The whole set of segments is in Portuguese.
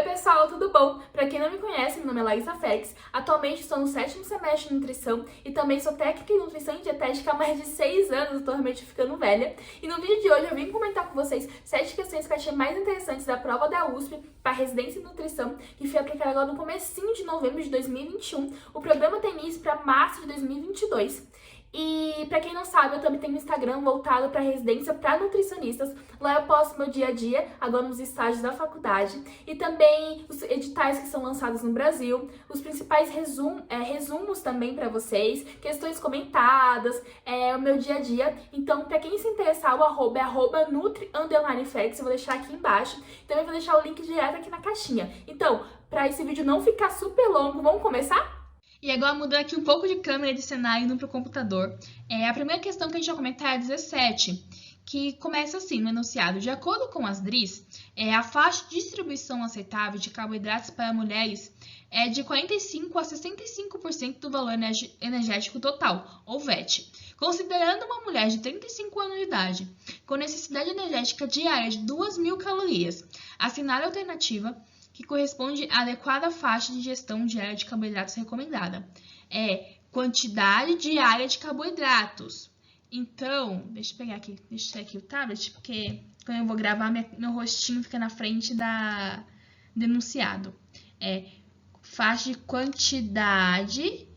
pessoal, tudo bom? Pra quem não me conhece, meu nome é Laísa Félix. Atualmente estou no 7º semestre de nutrição e também sou técnica em nutrição e dietética há mais de 6 anos, tô realmente ficando velha. E no vídeo de hoje eu vim comentar com vocês 7 questões que eu achei mais interessantes da prova da USP para residência em nutrição, que foi aplicada agora no comecinho de novembro de 2021. O programa tem início para março de 2022. E pra quem não sabe, eu também tenho um Instagram voltado para residência para nutricionistas. Lá eu posto meu dia a dia, agora nos estágios da faculdade, e também os editais que são lançados no Brasil, os principais resumos também para vocês, questões comentadas, o meu dia a dia. Então, para quem se interessar, o arroba é @nutri_flex, eu vou deixar aqui embaixo. Também vou deixar o link direto aqui na caixinha. Então, para esse vídeo não ficar super longo, vamos começar? E agora, mudando aqui um pouco de câmera de cenário indo para o computador. A primeira questão que a gente vai comentar é a 17, que começa assim, no enunciado. De acordo com as DRIs, a faixa de distribuição aceitável de carboidratos para mulheres é de 45% a 65% do valor energético total, ou VET. Considerando uma mulher de 35 anos de idade, com necessidade energética diária de 2.000 calorias, assinale a alternativa que corresponde à adequada faixa de ingestão diária de carboidratos recomendada. Quantidade diária de carboidratos. Então, deixa eu pegar aqui, deixa eu aqui o tablet, porque quando eu vou gravar, meu rostinho fica na frente do enunciado. Faixa de quantidade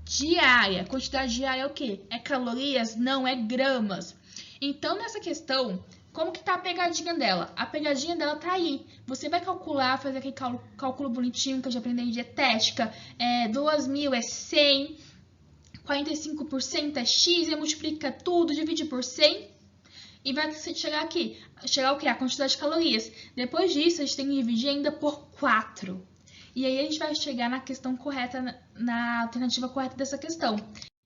diária. Quantidade diária é o quê? É calorias? Não, é gramas. Então, nessa questão, como que tá a pegadinha dela? A pegadinha dela tá aí. Você vai calcular, fazer aquele cálculo bonitinho que eu já aprendi em dietética. 2.000 é 100, 45% é X, e multiplica tudo, divide por 100 e vai chegar aqui. Chegar o quê? A quantidade de calorias. Depois disso, a gente tem que dividir ainda por 4. E aí a gente vai chegar na questão correta, na alternativa correta dessa questão.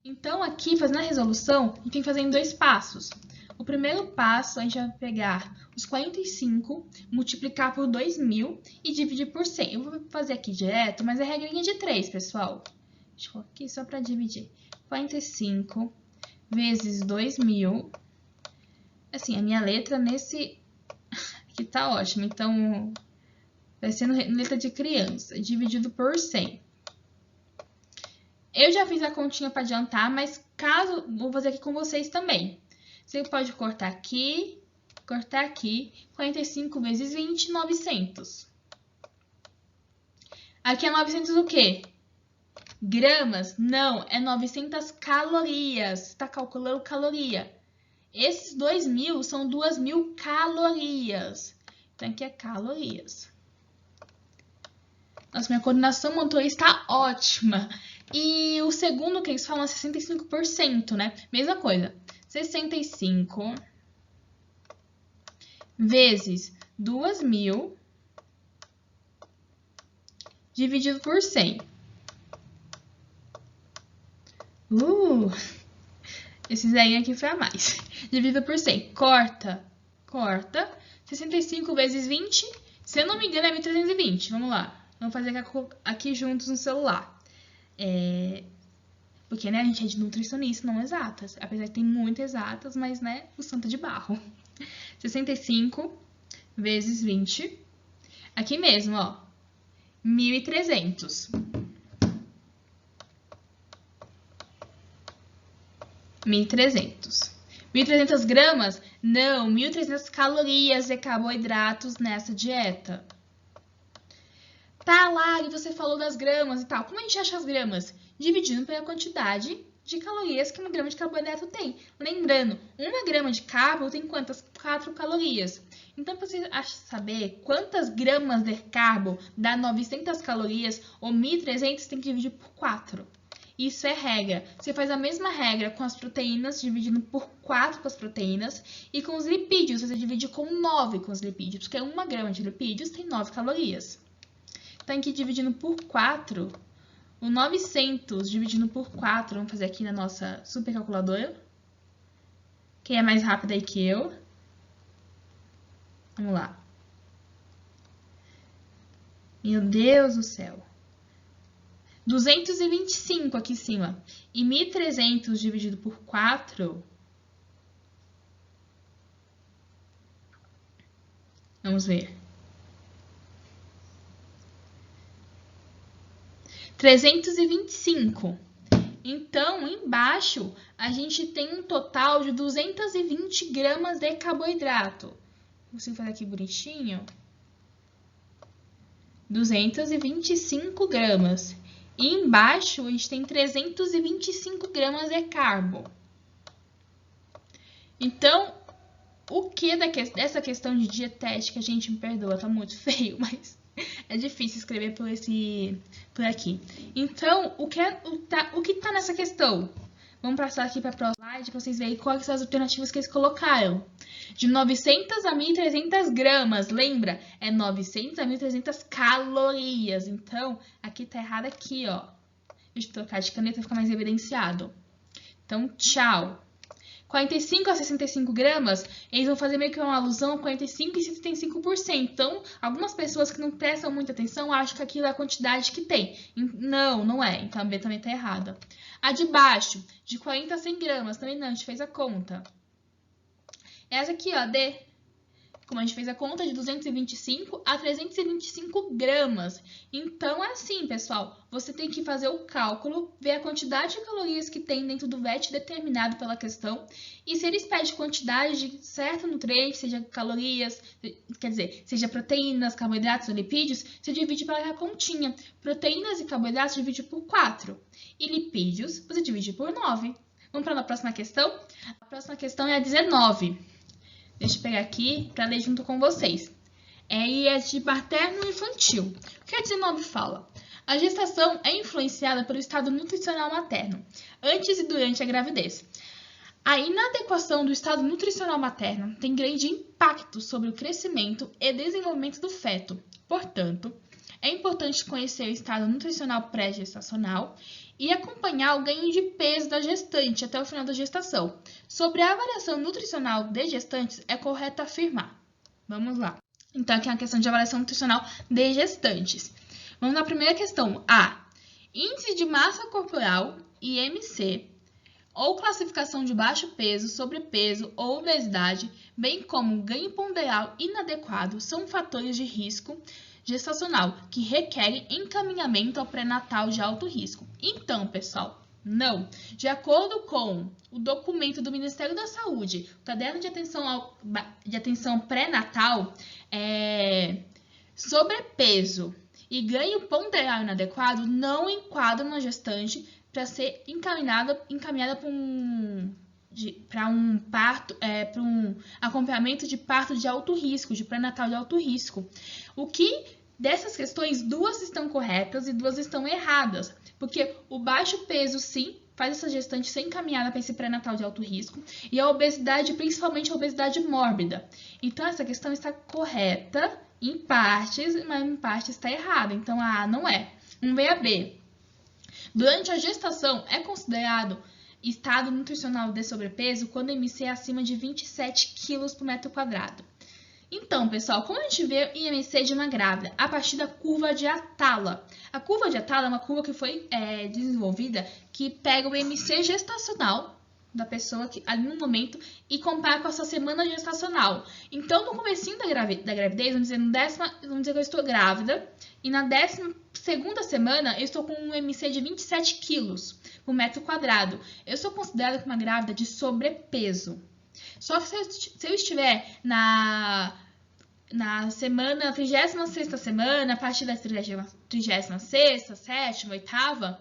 Então, aqui, fazendo a resolução, a gente tem que fazer em 2 passos. O primeiro passo, a gente vai pegar os 45, multiplicar por 2.000 e dividir por 100. Eu vou fazer aqui direto, mas é regrinha de 3, pessoal. Deixa eu colocar aqui só para dividir. 45 vezes 2.000. Assim, a minha letra nesse aqui tá ótima, então vai ser letra de criança, dividido por 100. Eu já fiz a continha para adiantar, mas caso, vou fazer aqui com vocês também. Você pode cortar aqui, 45 vezes 20, 900. Aqui é 900 o quê? Gramas? Não, é 900 calorias. Está calculando caloria. Esses 2.000 são 2.000 calorias. Então, aqui é calorias. Nossa, minha coordenação motora está ótima. E o segundo que eles falam é 65%, né? Mesma coisa. 65 vezes 2.000 dividido por 100. Esses aí aqui foi a mais. Dividido por 100. Corta. 65 vezes 20. Se eu não me engano, é 1.320. Vamos lá. Vamos fazer aqui juntos no celular. Porque, né, a gente é de nutricionista, não exatas. Apesar que tem muito exatas, mas, né, o santo de barro. 65 vezes 20. Aqui mesmo, ó. 1.300. 1.300. 1.300 gramas? Não, 1.300 calorias de carboidratos nessa dieta. Tá lá, e você falou das gramas e tal. Como a gente acha as gramas? Dividindo pela quantidade de calorias que 1 grama de carboidrato tem. Lembrando, 1 grama de carbo tem quantas? 4 calorias. Então, para você saber quantas gramas de carbo dá 900 calorias ou 1.300, tem que dividir por 4. Isso é regra. Você faz a mesma regra com as proteínas, dividindo por 4 com as proteínas. E com os lipídios, você divide com 9 com os lipídios. Porque 1 grama de lipídios tem 9 calorias. Então, aqui dividindo por 4, o 900 dividindo por 4, vamos fazer aqui na nossa supercalculadora. Quem é mais rápido aí que eu? Vamos lá. Meu Deus do céu. 225 aqui em cima. E 1.300 dividido por 4. Vamos ver. 325. Então, embaixo, a gente tem um total de 220 gramas de carboidrato. Consigo fazer aqui bonitinho? 225 gramas. E embaixo, a gente tem 325 gramas de carbo. Então, o que dessa questão de dietética, gente, me perdoa, tá muito feio, mas é difícil escrever por aqui. Então, o que tá nessa questão? Vamos passar aqui para a próxima slide para vocês verem quais são as alternativas que eles colocaram. De 900 a 1.300 gramas, lembra? É 900 a 1.300 calorias. Então, aqui tá errado aqui, ó. Deixa eu trocar de caneta para ficar mais evidenciado. Então, tchau. 45 a 65 gramas, eles vão fazer meio que uma alusão a 45 e 75%. Então, algumas pessoas que não prestam muita atenção acham que aquilo é a quantidade que tem. Não, não é. Então, a B também está errada. A de baixo, de 40 a 100 gramas, também não, a gente fez a conta. Essa aqui, ó, D, como a gente fez a conta, de 225 a 325 gramas. Então, é assim, pessoal, você tem que fazer o cálculo, ver a quantidade de calorias que tem dentro do VET determinado pela questão, e se eles pedem quantidade de certo nutriente, seja calorias, quer dizer, seja proteínas, carboidratos ou lipídios, você divide pela continha. Proteínas e carboidratos divide por 4, e lipídios você divide por 9. Vamos para a próxima questão? A próxima questão é a 19. Deixa eu pegar aqui para ler junto com vocês. É de materno e infantil. O que a 19 fala? A gestação é influenciada pelo estado nutricional materno, antes e durante a gravidez. A inadequação do estado nutricional materno tem grande impacto sobre o crescimento e desenvolvimento do feto. Portanto, é importante conhecer o estado nutricional pré-gestacional e acompanhar o ganho de peso da gestante até o final da gestação. Sobre a avaliação nutricional de gestantes, é correto afirmar. Vamos lá. Então, aqui é uma questão de avaliação nutricional de gestantes. Vamos na primeira questão. A. Índice de massa corporal, IMC, ou classificação de baixo peso, sobrepeso ou obesidade, bem como ganho ponderal inadequado, são fatores de risco gestacional que requerem encaminhamento ao pré-natal de alto risco. Então, pessoal, não. De acordo com o documento do Ministério da Saúde, o caderno de atenção pré-natal, sobrepeso e ganho ponderal inadequado não enquadram uma gestante para ser encaminhada para um parto, para um acompanhamento de parto de alto risco, de pré-natal de alto risco. O que dessas questões, 2 estão corretas e 2 estão erradas, porque o baixo peso, sim, faz essa gestante ser encaminhada para esse pré-natal de alto risco, e a obesidade, principalmente a obesidade mórbida. Então, essa questão está correta em partes, mas em partes está errada. Então, a A não é. Vamos ver a B. Durante a gestação, é considerado estado nutricional de sobrepeso quando o IMC é acima de 27 kg por metro quadrado. Então, pessoal, como a gente vê o IMC de uma grávida? A partir da curva de Atala. A curva de Atala é uma curva que foi desenvolvida que pega o IMC gestacional da pessoa ali no momento e compara com a sua semana gestacional. Então, no comecinho da gravidez, vamos dizer que eu estou grávida, e na 12ª semana eu estou com um IMC de 27 quilos por metro quadrado. Eu sou considerada uma grávida de sobrepeso. Só que se eu estiver na 36ª semana, a partir da 36ª, 7ª, 8ª,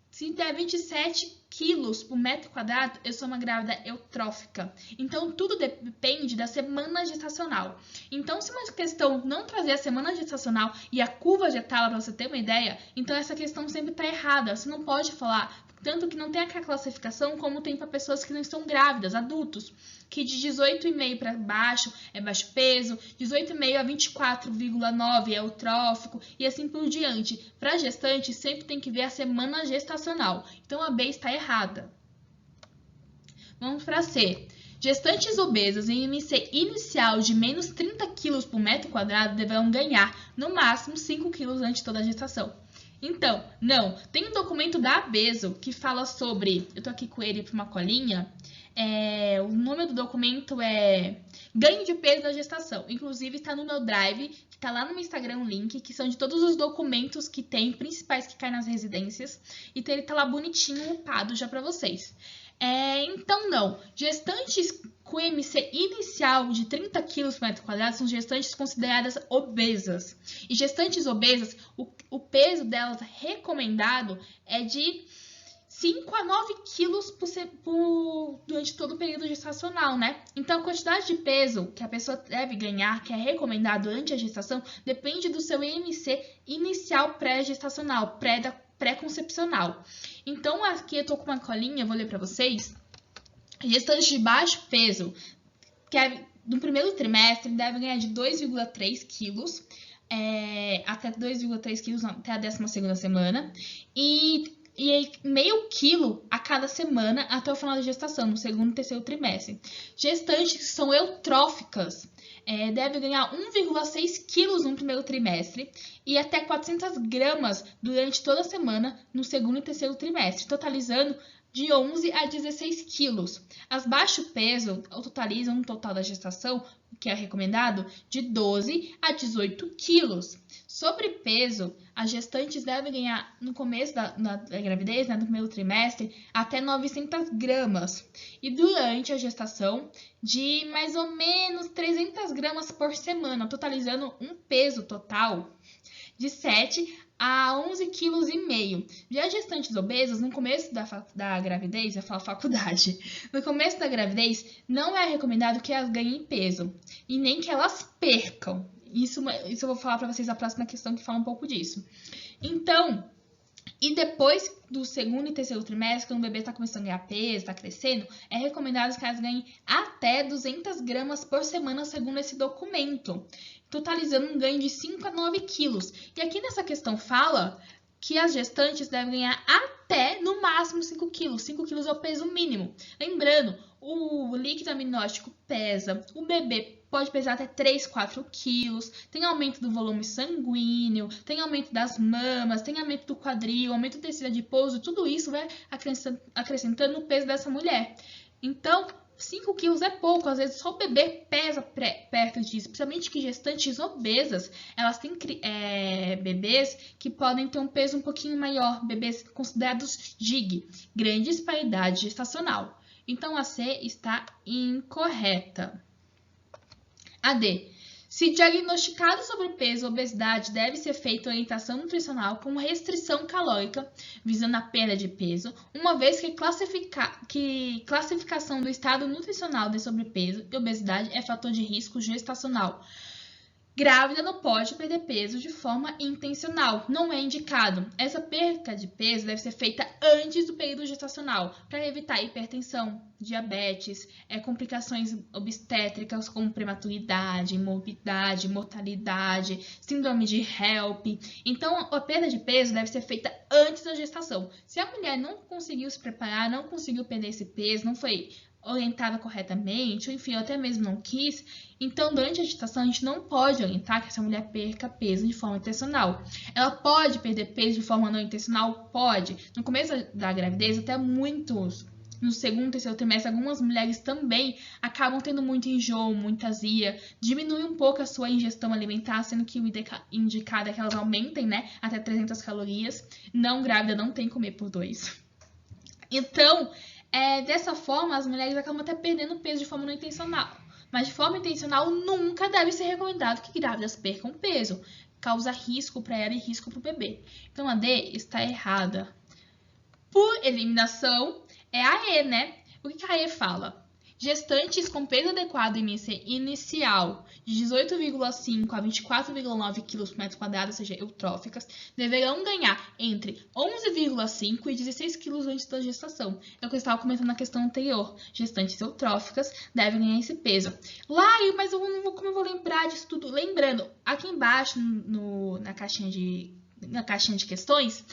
se der 27 quilos por metro quadrado, eu sou uma grávida eutrófica. Então, tudo depende da semana gestacional. Então, se uma questão não trazer a semana gestacional e a curva de Atala, para você ter uma ideia, então essa questão sempre está errada. Você não pode falar, tanto que não tem aquela classificação como tem para pessoas que não estão grávidas, adultos, que de 18,5 para baixo é baixo peso, 18,5 a 24,9 é eutrófico e assim por diante. Para gestante, sempre tem que ver a semana gestacional. Então, a B está errada. Vamos para C. Gestantes obesas em IMC inicial de menos 30 kg por metro quadrado deverão ganhar, no máximo, 5 kg antes de toda a gestação. Então, não. Tem um documento da Abeso que fala sobre... Eu tô aqui com ele para uma colinha. O nome do documento é Ganho de Peso da Gestação. Inclusive, está no meu Drive, que está lá no meu Instagram, um link, que são de todos os documentos que tem, principais que caem nas residências. E ele tá lá bonitinho, upado já para vocês. Então, não. Gestantes com IMC inicial de 30 kg por metro quadrado são gestantes consideradas obesas. E gestantes obesas, o peso delas recomendado é de 5 a 9 quilos durante todo o período gestacional, né? Então, a quantidade de peso que a pessoa deve ganhar, que é recomendado durante a gestação, depende do seu IMC inicial pré-gestacional, pré-concepcional. Então, aqui eu tô com uma colinha, vou ler para vocês. Gestantes de baixo peso, no primeiro trimestre, deve ganhar de 2,3 quilos, até 2,3 quilos, até a 12ª semana. E meio quilo a cada semana até o final da gestação, no segundo e terceiro trimestre. Gestantes que são eutróficas devem ganhar 1,6 quilos no primeiro trimestre e até 400 gramas durante toda a semana no segundo e terceiro trimestre, totalizando de 11 a 16 quilos. As baixo peso totalizam no total da gestação, que é recomendado, de 12 a 18 quilos. Sobrepeso, as gestantes devem ganhar no começo da gravidez, no primeiro trimestre, até 900 gramas. E durante a gestação, de mais ou menos 300 gramas por semana, totalizando um peso total de 7 a 11,5 kg. Já gestantes obesas, no começo da gravidez, eu falo faculdade, no começo da gravidez, não é recomendado que elas ganhem peso e nem que elas percam. Isso eu vou falar para vocês na próxima questão que fala um pouco disso. Então, e depois do segundo e terceiro trimestre, quando o bebê está começando a ganhar peso, está crescendo, é recomendado que elas ganhem até 200 gramas por semana, segundo esse documento, totalizando um ganho de 5 a 9 quilos. E aqui nessa questão fala que as gestantes devem ganhar até, no máximo, 5 quilos. 5 quilos é o peso mínimo. Lembrando, o líquido amniótico pesa, o bebê pode pesar até 3, 4 quilos, tem aumento do volume sanguíneo, tem aumento das mamas, tem aumento do quadril, aumento do tecido adiposo, tudo isso vai acrescentando no peso dessa mulher. Então, 5 quilos é pouco, às vezes só o bebê pesa perto disso, principalmente que gestantes obesas, elas têm bebês que podem ter um peso um pouquinho maior, bebês considerados GIG, grande disparidade gestacional. Então, a C está incorreta. A D. Se diagnosticado sobrepeso ou obesidade, deve ser feita orientação nutricional com restrição calórica, visando a perda de peso, uma vez que classificação do estado nutricional de sobrepeso e obesidade é fator de risco gestacional. Grávida não pode perder peso de forma intencional, não é indicado. Essa perda de peso deve ser feita antes do período gestacional, para evitar hipertensão, diabetes, complicações obstétricas como prematuridade, morbidade, mortalidade, síndrome de HELP. Então, a perda de peso deve ser feita antes da gestação. Se a mulher não conseguiu se preparar, não conseguiu perder esse peso, não foi orientada corretamente, ou enfim, até mesmo não quis, então durante a gestação a gente não pode orientar que essa mulher perca peso de forma intencional. Ela pode perder peso de forma não intencional? Pode. No começo da gravidez, até muitos, no segundo e terceiro trimestre, algumas mulheres também acabam tendo muito enjoo, muita azia, diminui um pouco a sua ingestão alimentar, sendo que o indicado é que elas aumentem, né, até 300 calorias. Não grávida não tem que comer por 2. Então, dessa forma, as mulheres acabam até perdendo peso de forma não intencional. Mas de forma intencional, nunca deve ser recomendado que grávidas percam peso. Causa risco para ela e risco para o bebê. Então, a D está errada. Por eliminação, é a E, né? O que a E fala? Gestantes com peso adequado IMC inicial de 18,5 a 24,9 kg por metro quadrado, ou seja, eutróficas, deverão ganhar entre 11,5 e 16 kg antes da gestação. É o que eu estava comentando na questão anterior. Gestantes eutróficas devem ganhar esse peso. Mas eu não vou, como eu vou lembrar disso tudo? Lembrando, aqui embaixo, na caixinha na caixinha de questões,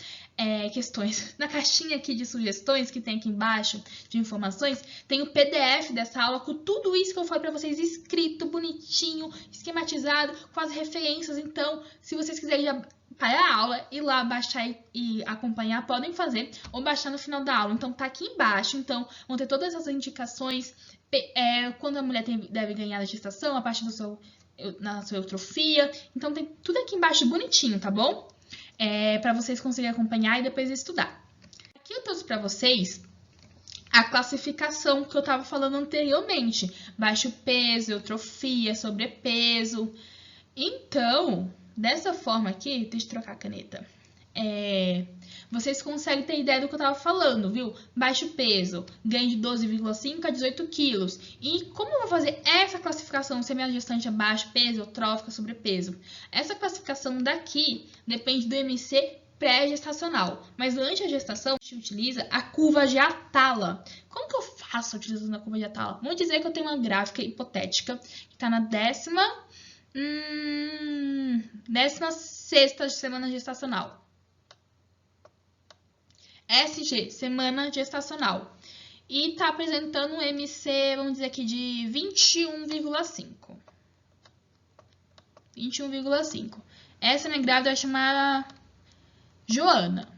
na caixinha aqui de sugestões que tem aqui embaixo de informações, tem o PDF dessa aula com tudo isso que eu falei para vocês escrito, bonitinho, esquematizado, com as referências. Então, se vocês quiserem já parar a aula, ir lá baixar e acompanhar, podem fazer, ou baixar no final da aula. Então, tá aqui embaixo. Então, vão ter todas essas indicações, quando a mulher deve ganhar a gestação, a partir na sua eutrofia. Então, tem tudo aqui embaixo bonitinho, tá bom? Para vocês conseguirem acompanhar e depois estudar. Aqui eu trouxe para vocês a classificação que eu estava falando anteriormente. Baixo peso, eutrofia, sobrepeso. Então, dessa forma aqui, deixa eu trocar a caneta. Vocês conseguem ter ideia do que eu estava falando, viu? Baixo peso, ganho de 12,5 a 18 quilos. E como eu vou fazer essa classificação se a minha gestante é baixo peso, eutrófica, sobrepeso? Essa classificação daqui depende do MC pré-gestacional. Mas durante a gestação, a gente utiliza a curva de Atala. Como que eu faço utilizando a curva de Atala? Vamos dizer que eu tenho uma gráfica hipotética que está na 16ª semana gestacional. SG, semana gestacional. E tá apresentando um MC, vamos dizer aqui, de 21,5. 21,5. Essa minha grávida vai chamar Joana.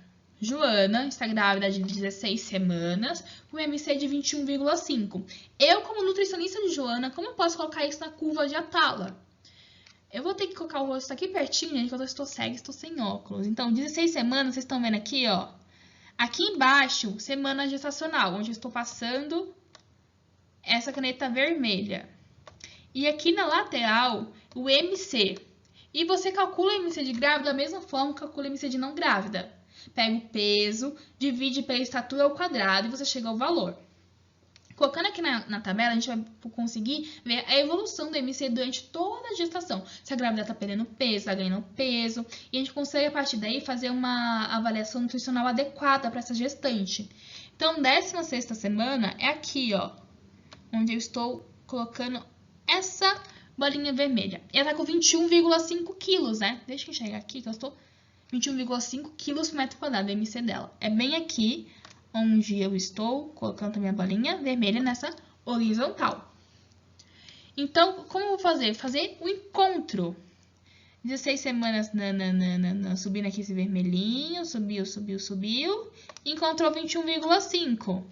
Joana está grávida de 16 semanas, com MC de 21,5. Eu, como nutricionista de Joana, como eu posso colocar isso na curva de Atala? Eu vou ter que colocar o rosto aqui pertinho, gente, porque eu estou cega, estou sem óculos. Então, 16 semanas, vocês estão vendo aqui, ó. Aqui embaixo, semana gestacional, onde eu estou passando essa caneta vermelha. E aqui na lateral, o MC. E você calcula o MC de grávida da mesma forma que calcula o MC de não grávida. Pega o peso, divide pela estatura ao quadrado e você chega ao valor. Colocando aqui na tabela, a gente vai conseguir ver a evolução do MC durante toda a gestação. Se a grávida está perdendo peso, está ganhando peso. E a gente consegue, a partir daí, fazer uma avaliação nutricional adequada para essa gestante. Então, 16ª semana é aqui, ó. Onde eu estou colocando essa bolinha vermelha. E ela está com 21,5 quilos, né? Deixa eu enxergar aqui, que eu estou 21,5 quilos por metro quadrado, o MC dela. É bem aqui onde eu estou colocando a minha bolinha vermelha nessa horizontal. Então, como eu vou fazer? Fazer o encontro. 16 semanas subindo aqui esse vermelhinho, subiu. Encontrou 21,5.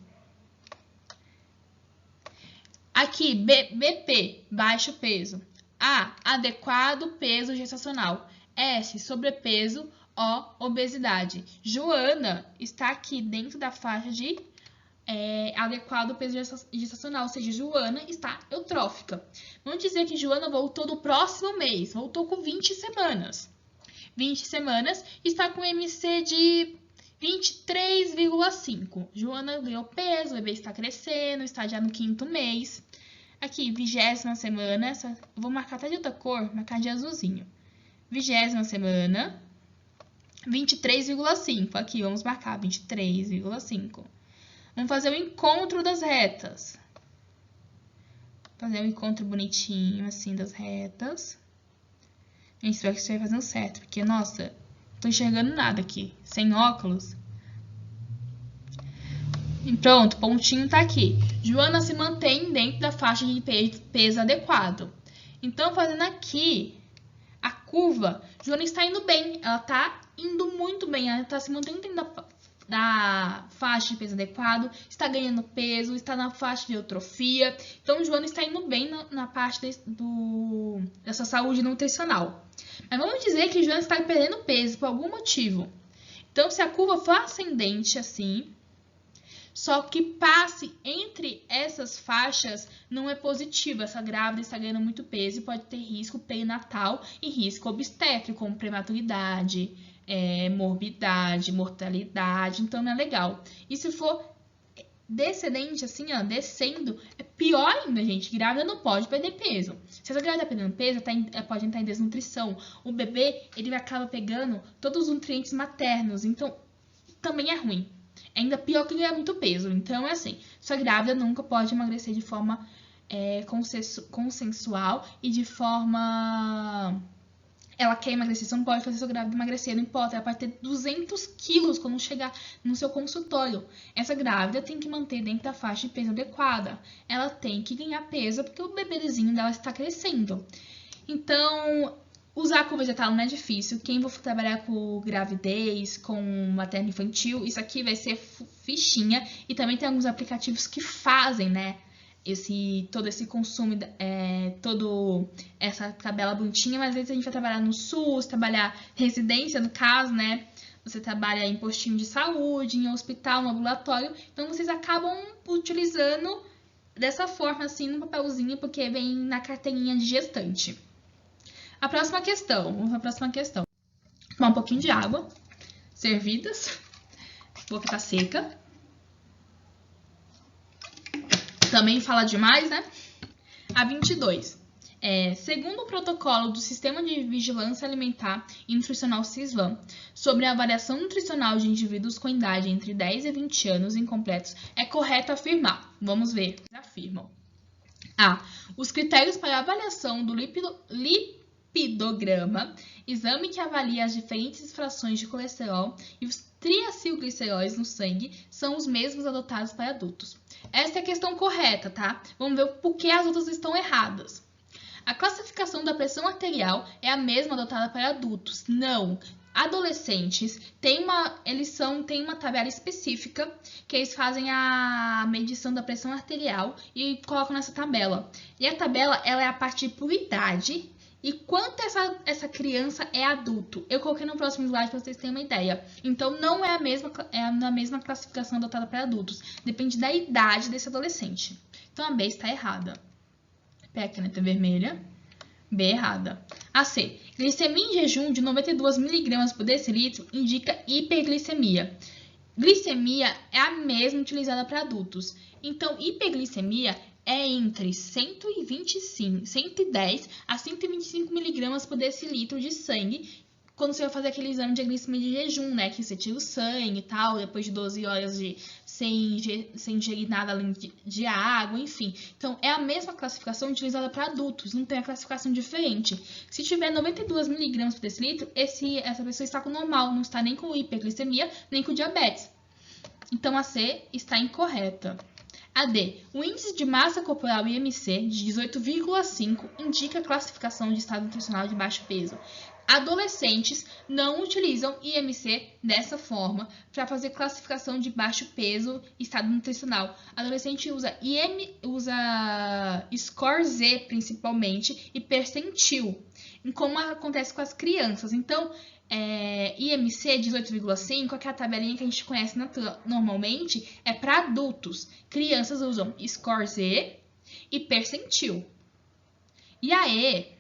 Aqui, BP, baixo peso. A, adequado peso gestacional. S, sobrepeso. O, obesidade. Joana está aqui dentro da faixa de adequado peso gestacional, ou seja, Joana está eutrófica. Vamos dizer que Joana voltou no próximo mês, voltou com 20 semanas. 20 semanas, está com MC de 23,5. Joana ganhou peso, o bebê está crescendo, está já no 5º mês. Aqui, 20ª semana, eu vou marcar até de outra cor, marcar de azulzinho. 20ª semana. 23,5. Aqui, vamos marcar 23,5. Vamos fazer o encontro das retas. Fazer um encontro bonitinho, assim, das retas. Gente, espero que você vai fazendo certo, porque, nossa, não tô enxergando nada aqui. Sem óculos. E pronto, o pontinho tá aqui. Joana se mantém dentro da faixa de peso adequado. Então, fazendo aqui a curva, Joana está indo bem. Ela tá indo muito bem, ela está se mantendo dentro da faixa de peso adequado, está ganhando peso, está na faixa de eutrofia. Então, Joana está indo bem na parte dessa saúde nutricional. Mas vamos dizer que Joana está perdendo peso por algum motivo. Então, se a curva for ascendente assim, só que passe entre essas faixas não é positivo. Essa grávida está ganhando muito peso e pode ter risco perinatal e risco obstétrico, como prematuridade, morbidade, mortalidade. Então, não é legal. E se for descendente, assim, ó, descendo, é pior ainda, gente. Grávida não pode perder peso. Se essa grávida está perdendo peso, ela pode entrar em desnutrição. O bebê, ele acaba pegando todos os nutrientes maternos. Então, também é ruim. É ainda pior que ganhar muito peso. Então, é assim, sua grávida nunca pode emagrecer de forma consensual e de forma ela quer emagrecer, você não pode fazer seu grávida emagrecer, não importa, ela pode ter 200 quilos quando chegar no seu consultório. Essa grávida tem que manter dentro da faixa de peso adequada. Ela tem que ganhar peso porque o bebezinho dela está crescendo. Então, usar cor vegetal não é difícil. Quem for trabalhar com gravidez, com materno infantil, isso aqui vai ser fichinha. E também tem alguns aplicativos que fazem, né? Todo esse consumo, toda essa tabela bonitinha, mas às vezes a gente vai trabalhar no SUS, trabalhar residência, no caso, né? Você trabalha em postinho de saúde, em hospital, no ambulatório, então vocês acabam utilizando dessa forma, assim, no papelzinho, porque vem na carteirinha de gestante. Vamos para a próxima questão. Tomar um pouquinho de água, servidas, a boca tá seca. Também fala demais, né? A 22. Segundo o protocolo do Sistema de Vigilância Alimentar e Nutricional SISVAN sobre a avaliação nutricional de indivíduos com idade entre 10 e 20 anos incompletos, é correto afirmar. Vamos ver. Afirmam. A. Os critérios para a avaliação do lipidograma, exame que avalia as diferentes frações de colesterol e os triacilgliceróis no sangue, são os mesmos adotados para adultos. Essa é a questão correta, tá? Vamos ver por que as outras estão erradas. A classificação da pressão arterial é a mesma adotada para adultos. Não. Adolescentes têm uma tabela específica que eles fazem a medição da pressão arterial e colocam nessa tabela. E a tabela ela é a partir por idade e quanto essa criança é adulto. Eu coloquei no próximo slide para vocês terem uma ideia. Então, não é a mesma classificação adotada para adultos. Depende da idade desse adolescente. Então, a B está errada. Pega a caneta vermelha. B errada. A C. Glicemia em jejum de 92 mg por decilitro indica hiperglicemia. Glicemia é a mesma utilizada para adultos. Então, hiperglicemia é entre 110 a 125 mg por decilitro de sangue quando você vai fazer aquele exame de glicemia de jejum, né? Que você tira o sangue e tal, depois de 12 horas sem ingerir nada além de água, enfim. Então, é a mesma classificação utilizada para adultos, não tem a classificação diferente. Se tiver 92 mg por decilitro, essa pessoa está com normal, não está nem com hiperglicemia, nem com diabetes. Então, a C está incorreta. A D. O índice de massa corporal IMC de 18,5 indica a classificação de estado nutricional de baixo peso. Adolescentes não utilizam IMC dessa forma para fazer classificação de baixo peso e estado nutricional. Adolescente usa score Z principalmente e percentil, como acontece com as crianças. Então, IMC 18,5, aquela tabelinha que a gente conhece normalmente, é para adultos. Crianças usam score Z e percentil. E a E.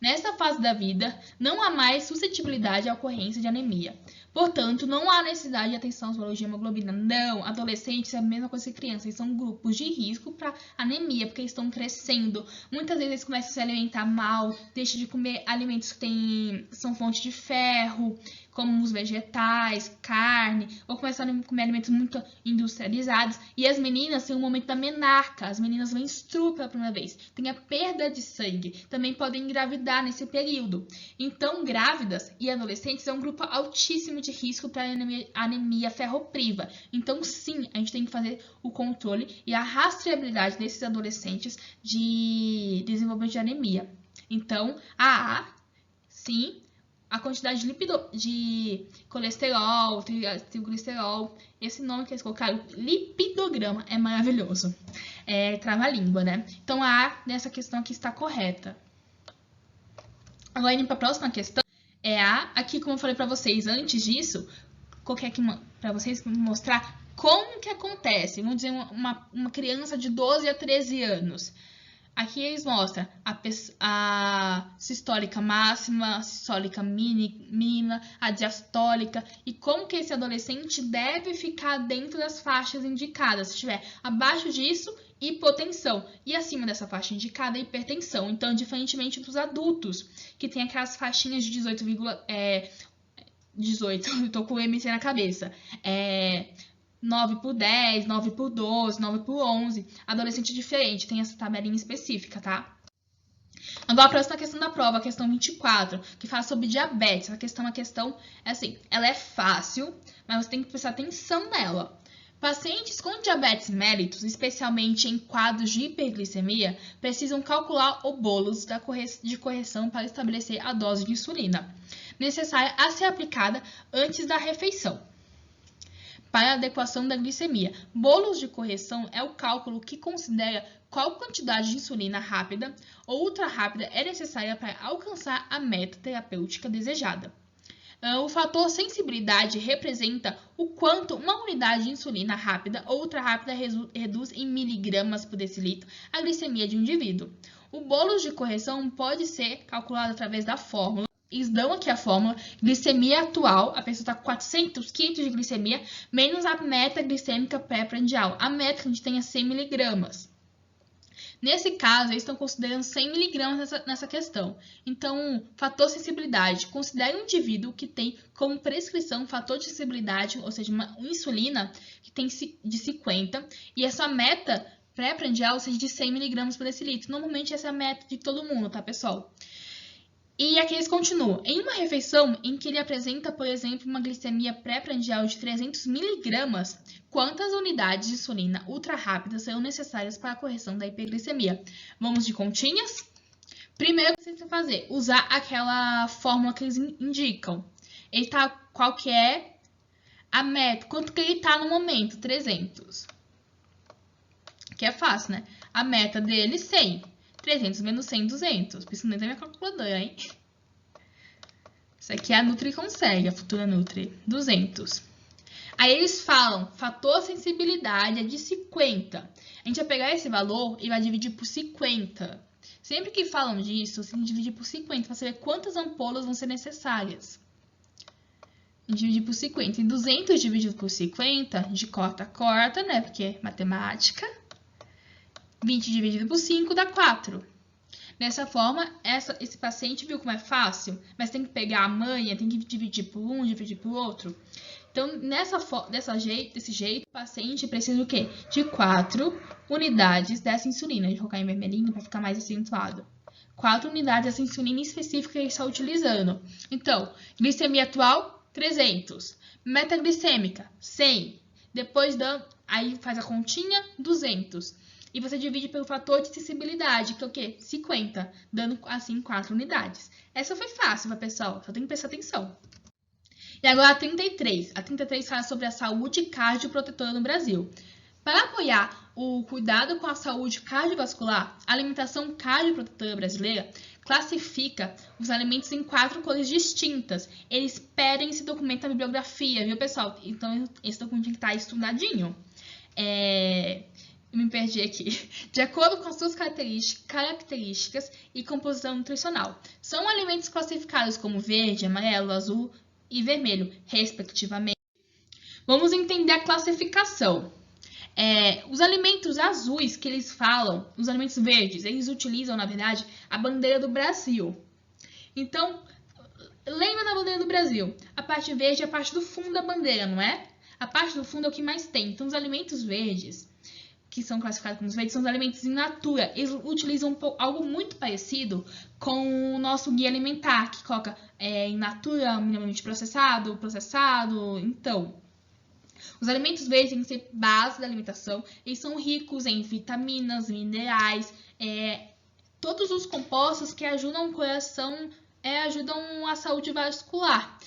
Nessa fase da vida, não há mais suscetibilidade à ocorrência de anemia. Portanto, não há necessidade de atenção aos valores de hemoglobina. Não, adolescentes é a mesma coisa que crianças. Eles são grupos de risco para anemia, porque eles estão crescendo. Muitas vezes eles começam a se alimentar mal, deixam de comer alimentos que são fonte de ferro, como os vegetais, carne, ou começam a comer alimentos muito industrializados. E as meninas têm o momento da menarca, as meninas menstruam pela primeira vez, tem a perda de sangue, também podem engravidar nesse período. Então, grávidas e adolescentes é um grupo altíssimo de risco para anemia ferropriva. Então, sim, a gente tem que fazer o controle e a rastreabilidade desses adolescentes de desenvolvimento de anemia. Então, a A, sim, a quantidade de colesterol, triglicerol, esse nome que eles colocaram, lipidograma, é maravilhoso. Trava-língua, né? Então, a A nessa questão aqui está correta. Agora, indo para a próxima questão, aqui, como eu falei para vocês antes disso, coloquei aqui para vocês mostrar como que acontece. Vamos dizer, uma criança de 12 a 13 anos. Aqui eles mostram a sistólica máxima, a sistólica mínima, a diastólica e como que esse adolescente deve ficar dentro das faixas indicadas. Se estiver abaixo disso, hipotensão, e acima dessa faixa indicada, hipertensão. Então, diferentemente dos adultos, que tem aquelas faixinhas de 18, eu tô com o MC na cabeça, 9 por 10, 9 por 12, 9 por 11. Adolescente diferente, tem essa tabelinha específica, tá? Agora, a próxima questão da prova, a questão 24, que fala sobre diabetes. Essa questão é uma questão, assim, ela é fácil, mas você tem que prestar atenção nela. Pacientes com diabetes mellitus, especialmente em quadros de hiperglicemia, precisam calcular o bolos de correção para estabelecer a dose de insulina necessária a ser aplicada antes da refeição. Para a adequação da glicemia, bolos de correção é o cálculo que considera qual quantidade de insulina rápida ou ultra rápida é necessária para alcançar a meta terapêutica desejada. O fator sensibilidade representa o quanto uma unidade de insulina rápida ou ultra rápida reduz em miligramas por decilitro a glicemia de um indivíduo. O bolo de correção pode ser calculado através da fórmula. Eles dão aqui a fórmula: glicemia atual, a pessoa está com 400, 500 de glicemia, menos a meta glicêmica pré-prandial. A meta que a gente tem é 100 miligramas. Nesse caso, eles estão considerando 100 miligramas nessa questão. Então, fator sensibilidade. Considere um indivíduo que tem como prescrição fator de sensibilidade, ou seja, uma insulina que tem de 50, e a sua meta pré-prandial seja de 100 miligramas por decilitro. Normalmente, essa é a meta de todo mundo, tá, pessoal? E aqui eles continuam. Em uma refeição em que ele apresenta, por exemplo, uma glicemia pré-prandial de 300 miligramas, quantas unidades de insulina ultra rápida serão necessárias para a correção da hiperglicemia? Vamos de continhas? Primeiro que você tem que fazer, usar aquela fórmula que eles indicam. Ele tá, qual que é a meta? Quanto que ele está no momento? 300. Que é fácil, né? A meta dele, 100. 300 menos 100, 200. Preciso nem da minha calculadora, hein? Isso aqui a Nutri consegue, a futura Nutri. 200. Aí eles falam, fator sensibilidade é de 50. A gente vai pegar esse valor e vai dividir por 50. Sempre que falam disso, você tem que dividir por 50 para saber quantas ampolas vão ser necessárias. Dividir por 50. E 200 dividido por 50, de corta a corta, né? Porque é matemática. 20 dividido por 5 dá 4. Dessa forma, esse paciente viu como é fácil, mas tem que pegar a manha, tem que dividir por um, dividir por outro. Então, desse jeito, o paciente precisa o quê? De 4 unidades dessa insulina. Vou colocar em vermelhinho para ficar mais acentuado. 4 unidades dessa insulina específica que ele está utilizando. Então, glicemia atual, 300. Metaglicêmica, 100. Depois, aí faz a continha, 200. E você divide pelo fator de sensibilidade, que é o quê? 50, dando assim 4 unidades. Essa foi fácil, pessoal, só tem que prestar atenção. E agora a 33. A 33 fala sobre a saúde cardioprotetora no Brasil. Para apoiar o cuidado com a saúde cardiovascular, a alimentação cardioprotetora brasileira classifica os alimentos em 4 cores distintas. Eles pedem esse documento na bibliografia, viu, pessoal? Então, esse documento tem que estar estudadinho. Eu me perdi aqui. De acordo com suas características e composição nutricional. São alimentos classificados como verde, amarelo, azul e vermelho, respectivamente. Vamos entender a classificação. Os alimentos azuis que eles falam, os alimentos verdes, eles utilizam, na verdade, a bandeira do Brasil. Então, lembra da bandeira do Brasil? A parte verde é a parte do fundo da bandeira, não é? A parte do fundo é o que mais tem. Então, os alimentos verdes, que são classificados como verdes, são os alimentos in natura. Eles utilizam algo muito parecido com o nosso guia alimentar, que coloca in natura, minimamente processado. Então, os alimentos verdes têm que ser base da alimentação. Eles são ricos em vitaminas, minerais, todos os compostos que ajudam o coração, ajudam a saúde vascular,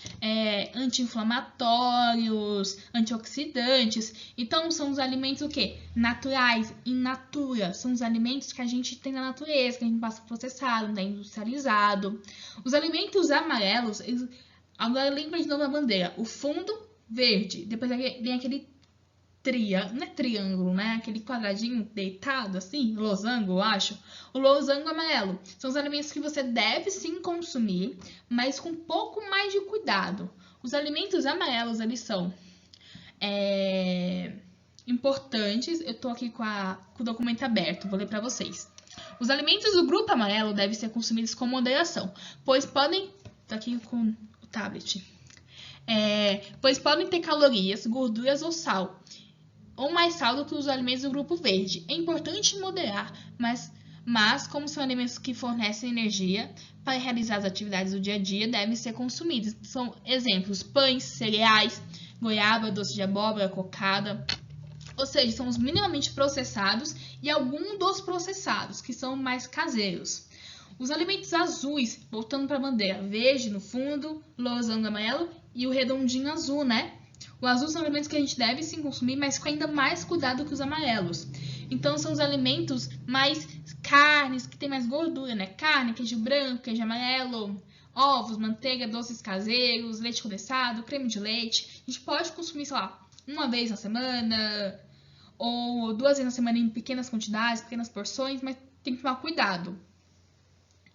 anti-inflamatórios, antioxidantes. Então, são os alimentos o quê? Naturais, in natura. São os alimentos que a gente tem na natureza, que a gente passa processado, não é industrializado. Os alimentos amarelos, agora lembra de novo a bandeira. O fundo verde, depois vem aquele não é triângulo, né? Aquele quadradinho deitado, assim, losango, eu acho. O losango amarelo. São os alimentos que você deve sim consumir, mas com um pouco mais de cuidado. Os alimentos amarelos, eles são importantes. Eu tô aqui com o documento aberto, vou ler para vocês. Os alimentos do grupo amarelo devem ser consumidos com moderação, pois podem... Tô aqui com o tablet. Pois podem ter calorias, gorduras ou sal, ou mais sal do que os alimentos do grupo verde. É importante moderar, mas mas como são alimentos que fornecem energia para realizar as atividades do dia a dia, devem ser consumidos. São exemplos: pães, cereais, goiaba, doce de abóbora, cocada. Ou seja, são os minimamente processados e alguns dos processados, que são mais caseiros. Os alimentos azuis, voltando para a bandeira, verde no fundo, losango amarelo e o redondinho azul, né? O azul são alimentos que a gente deve sim consumir, mas com ainda mais cuidado que os amarelos. Então, são os alimentos mais carnes, que tem mais gordura, né? Carne, queijo branco, queijo amarelo, ovos, manteiga, doces caseiros, leite condensado, creme de leite. A gente pode consumir, sei lá, uma vez na semana ou 2 vezes na semana em pequenas quantidades, pequenas porções, mas tem que tomar cuidado.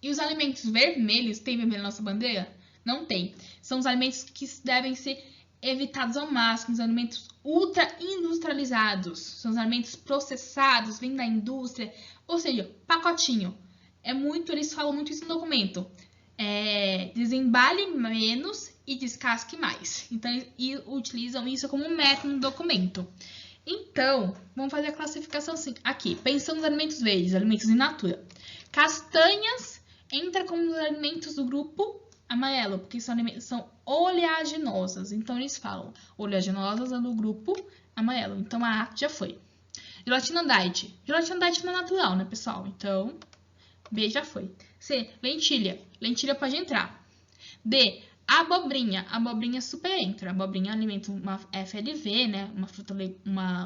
E os alimentos vermelhos, tem vermelho na nossa bandeira? Não tem. São os alimentos que devem ser evitados ao máximo, os alimentos ultra industrializados. São os alimentos processados, vêm da indústria, ou seja, pacotinho. Eles falam muito isso no documento. Desembale menos e descasque mais. Então, e utilizam isso como um método no documento. Então, vamos fazer a classificação assim. Aqui, pensando nos alimentos verdes, alimentos in natura. Castanhas entra como os alimentos do grupo amarelo, porque são oleaginosas. Então, eles falam oleaginosas é do grupo amarelo. Então, a A já foi. Gelatina diet. Gelatina diet não é natural, né, pessoal? Então, B já foi. C, lentilha. Lentilha pode entrar. D, abobrinha. Abobrinha super entra. Abobrinha alimenta uma FLV, né? Uma fruta,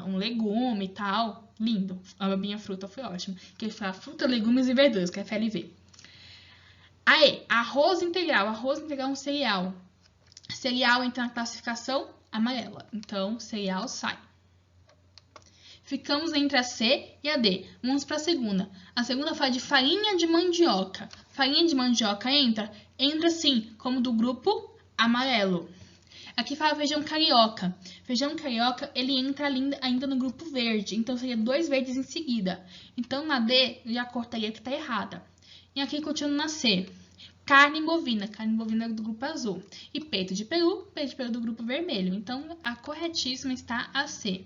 um legume e tal. Lindo. Abobrinha fruta foi ótimo. Que ele fala fruta, legumes e verduras, que é FLV. Aí, arroz integral. Arroz integral é um cereal. Cereal entra na classificação amarela. Então, cereal sai. Ficamos entre a C e a D. Vamos para a segunda. A segunda fala de farinha de mandioca. Farinha de mandioca entra? Entra sim, como do grupo amarelo. Aqui fala feijão carioca. Feijão carioca, ele entra ainda no grupo verde. Então, seria 2 verdes em seguida. Então, na D, já cortaria que está errada. E aqui, continuando na C. Carne bovina. Carne bovina é do grupo azul. E peito de peru do grupo vermelho. Então, a corretíssima está a C.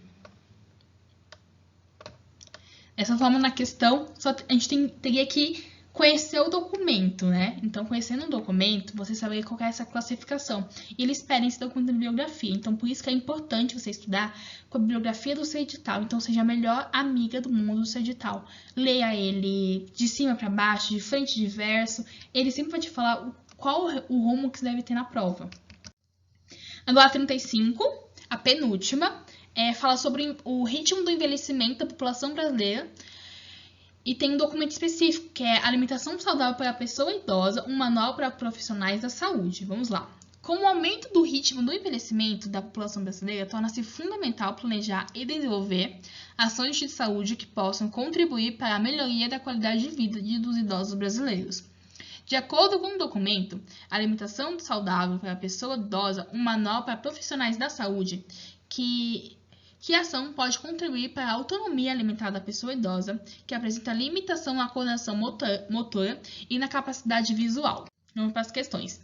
Dessa forma, na questão, a gente teria que conhecer o documento, né? Então, conhecendo o documento, você saberia qual é essa classificação. E eles pedem esse documento de bibliografia. Então, por isso que é importante você estudar com a bibliografia do seu edital. Então, seja a melhor amiga do mundo do seu edital. Leia ele de cima para baixo, de frente de verso. Ele sempre vai te falar qual o rumo que você deve ter na prova. Agora, 35, a penúltima. Fala sobre o ritmo do envelhecimento da população brasileira e tem um documento específico, que é Alimentação Saudável para a Pessoa Idosa, um manual para profissionais da saúde. Vamos lá. Com o aumento do ritmo do envelhecimento da população brasileira, torna-se fundamental planejar e desenvolver ações de saúde que possam contribuir para a melhoria da qualidade de vida dos idosos brasileiros. De acordo com o documento, Alimentação Saudável para a Pessoa Idosa, um manual para profissionais da saúde, que a ação pode contribuir para a autonomia alimentar da pessoa idosa, que apresenta limitação na coordenação motora e na capacidade visual. Vamos para as questões.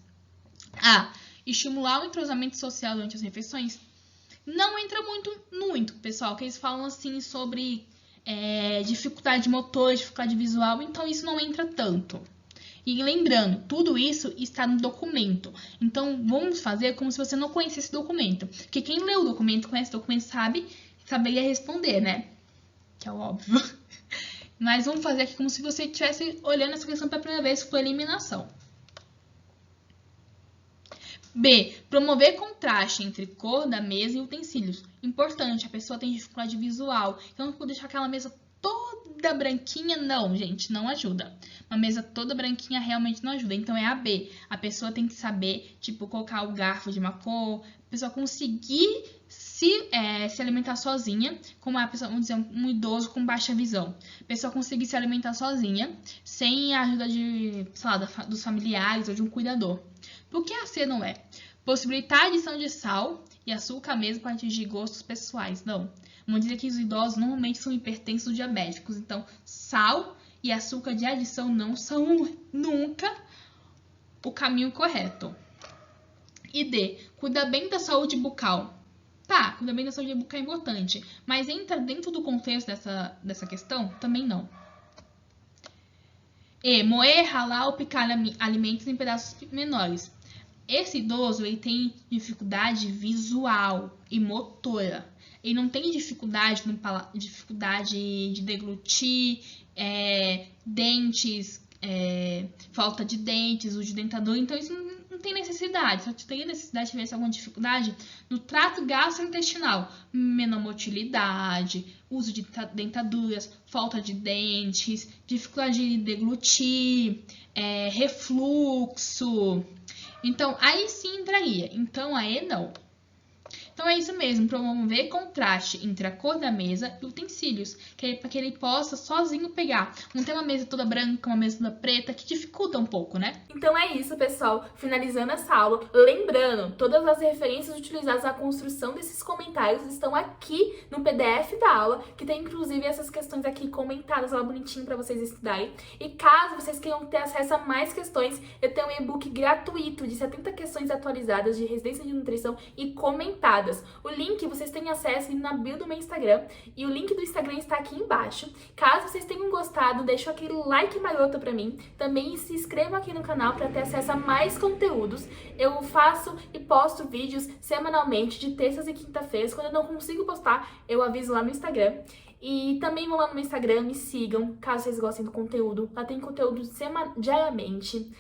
A. Estimular o entrosamento social durante as refeições. Não entra muito, pessoal, que eles falam assim sobre dificuldade motora, dificuldade visual, então isso não entra tanto. E lembrando, tudo isso está no documento. Então, vamos fazer como se você não conhecesse o documento. Porque quem lê o documento, conhece o documento, saberia responder, né? Que é óbvio. Mas vamos fazer aqui como se você estivesse olhando essa questão pela primeira vez, por eliminação. B. Promover contraste entre cor da mesa e utensílios. Importante, a pessoa tem dificuldade visual. Então, não vou deixar aquela mesa toda branquinha, não, gente, não ajuda. Uma mesa toda branquinha realmente não ajuda. Então, é a B. A pessoa tem que saber, tipo, colocar o garfo de uma cor, a pessoa conseguir se alimentar sozinha, como a pessoa, vamos dizer, um idoso com baixa visão. A pessoa conseguir se alimentar sozinha, sem a ajuda de, sei lá, dos familiares ou de um cuidador. Por que a C não é? Possibilitar a adição de sal e açúcar mesmo para atingir gostos pessoais. Não. Vamos dizer que os idosos normalmente são hipertensos ou diabéticos. Então, sal e açúcar de adição não são nunca o caminho correto. E D. Cuidar bem da saúde bucal. Tá, cuidar bem da saúde bucal é importante. Mas entra dentro do contexto dessa questão? Também não. E moer, ralar ou picar alimentos em pedaços menores. Esse idoso ele tem dificuldade visual e motora. Ele não tem dificuldade de deglutir, dentes, falta de dentes, uso de dentadura. Então, isso não tem necessidade. Só teria necessidade de tivesse alguma dificuldade no trato gastrointestinal. Menor motilidade, uso de dentaduras, falta de dentes, dificuldade de deglutir, refluxo. Então, aí sim entraria. Então, aí não. Então, é isso mesmo, promover contraste entre a cor da mesa e utensílios, para que ele possa sozinho pegar. Não tem uma mesa toda branca, uma mesa toda preta, que dificulta um pouco, né? Então é isso, pessoal. Finalizando essa aula, lembrando, todas as referências utilizadas na construção desses comentários estão aqui no PDF da aula, que tem inclusive essas questões aqui comentadas lá bonitinho para vocês estudarem. E caso vocês queiram ter acesso a mais questões, eu tenho um e-book gratuito de 70 questões atualizadas de residência de nutrição e comentadas. O link vocês têm acesso na bio do meu Instagram e o link do Instagram está aqui embaixo. Caso vocês tenham gostado, deixa aquele like maroto pra mim. Também se inscrevam aqui no canal para ter acesso a mais conteúdos. Eu faço e posto vídeos semanalmente de terças e quinta-feiras. Quando eu não consigo postar, eu aviso lá no Instagram. E também vão lá no meu Instagram, me sigam, caso vocês gostem do conteúdo. Lá tem conteúdo diariamente,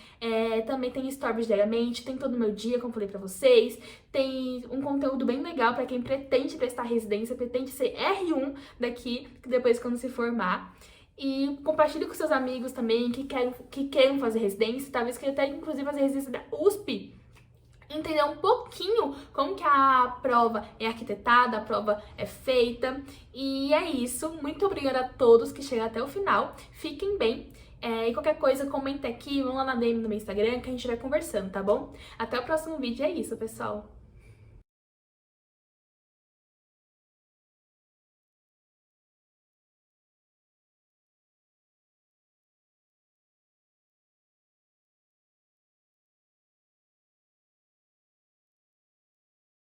também tem stories diariamente, tem todo o meu dia, como eu falei pra vocês. Tem um conteúdo bem legal pra quem pretende prestar residência, pretende ser R1 daqui, depois quando se formar. E compartilhe com seus amigos também que queiram fazer residência, talvez queiram até inclusive fazer residência da USP. Entender um pouquinho como que a prova é arquitetada, a prova é feita. E é isso. Muito obrigada a todos que chegaram até o final. Fiquem bem. E qualquer coisa, comenta aqui, vão lá na DM no meu Instagram que a gente vai conversando, tá bom? Até o próximo vídeo. É isso, pessoal.